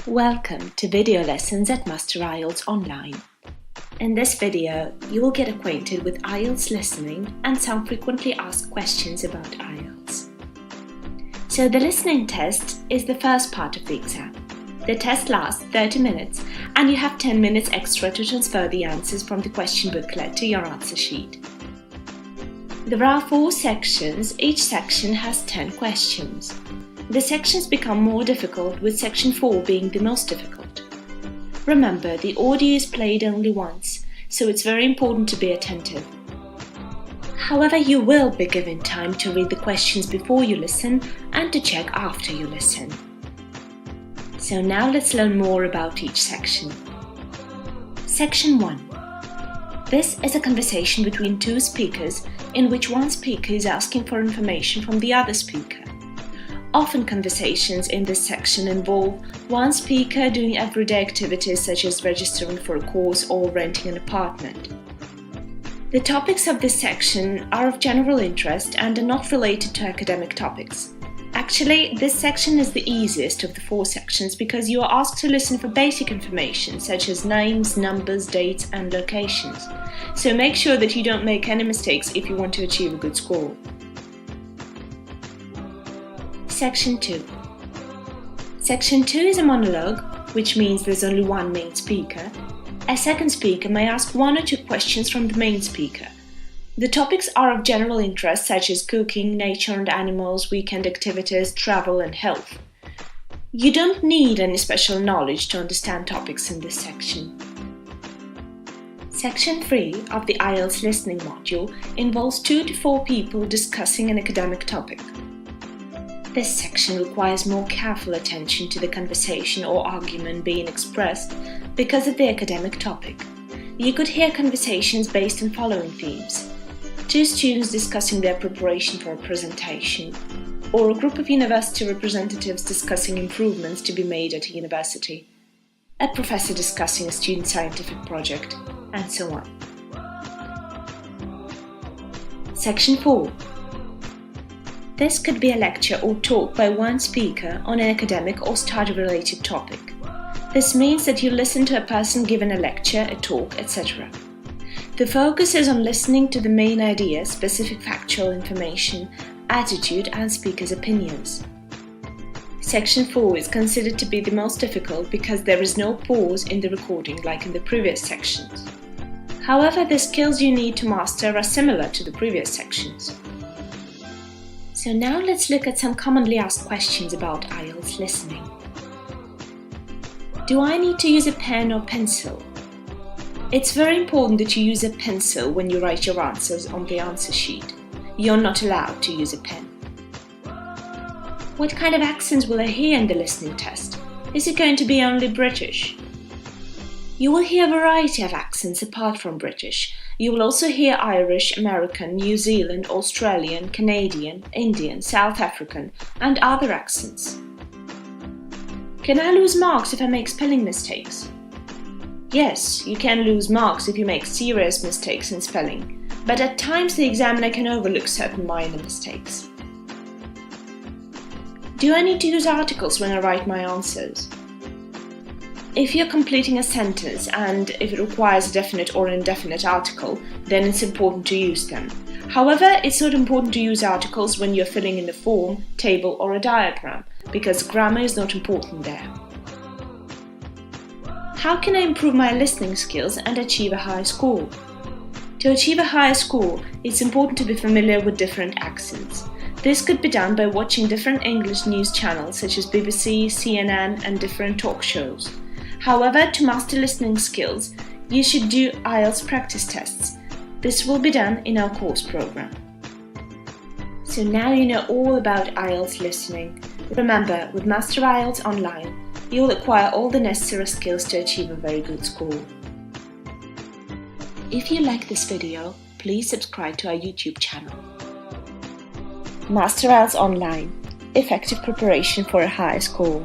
Welcome to video lessons at Master IELTS Online. In this video, you will get acquainted with IELTS listening and some frequently asked questions about IELTS. So the listening test is the first part of the exam. The test lasts 30 minutes and you have 10 minutes extra to transfer the answers from the question booklet to your answer sheet. There are 4 sections, each section has 10 questions. The sections become more difficult, with section 4 being the most difficult. Remember, the audio is played only once, so it's very important to be attentive. However, you will be given time to read the questions before you listen and to check after you listen. So now let's learn more about each section. Section 1. This is a conversation between 2 speakers in which one speaker is asking for information from the other speaker. Often conversations in this section involve one speaker doing everyday activities such as registering for a course or renting an apartment. The topics of this section are of general interest and are not related to academic topics. Actually, this section is the easiest of the 4 sections because you are asked to listen for basic information such as names, numbers, dates and locations. So make sure that you don't make any mistakes if you want to achieve a good score. Section 2. Section 2 is a monologue, which means there's only one main speaker. A second speaker may ask 1 or 2 questions from the main speaker. The topics are of general interest such as cooking, nature and animals, weekend activities, travel and health. You don't need any special knowledge to understand topics in this section. Section 3 of the IELTS listening module involves 2 to 4 people discussing an academic topic. This section requires more careful attention to the conversation or argument being expressed because of the academic topic. You could hear conversations based on following themes: 2 students discussing their preparation for a presentation, or a group of university representatives discussing improvements to be made at a university, a professor discussing a student scientific project, and so on. Section 4. This could be a lecture or talk by one speaker on an academic or study-related topic. This means that you listen to a person giving a lecture, a talk, etc. The focus is on listening to the main idea, specific factual information, attitude and speaker's opinions. Section 4 is considered to be the most difficult because there is no pause in the recording like in the previous sections. However, the skills you need to master are similar to the previous sections. So now let's look at some commonly asked questions about IELTS listening. Do I need to use a pen or pencil? It's very important that you use a pencil when you write your answers on the answer sheet. You're not allowed to use a pen. What kind of accents will I hear in the listening test? Is it going to be only British? You will hear a variety of accents apart from British. You will also hear Irish, American, New Zealand, Australian, Canadian, Indian, South African, and other accents. Can I lose marks if I make spelling mistakes? Yes, you can lose marks if you make serious mistakes in spelling, but at times the examiner can overlook certain minor mistakes. Do I need to use articles when I write my answers? If you're completing a sentence and if it requires a definite or indefinite article, then it's important to use them. However, it's not important to use articles when you're filling in a form, table or a diagram, because grammar is not important there. How can I improve my listening skills and achieve a high score? To achieve a higher score, it's important to be familiar with different accents. This could be done by watching different English news channels such as BBC, CNN and different talk shows. However, to master listening skills, you should do IELTS practice tests. This will be done in our course program. So now you know all about IELTS listening. Remember, with Master IELTS Online, you will acquire all the necessary skills to achieve a very good score. If you like this video, please subscribe to our YouTube channel. Master IELTS Online – Effective preparation for a high score.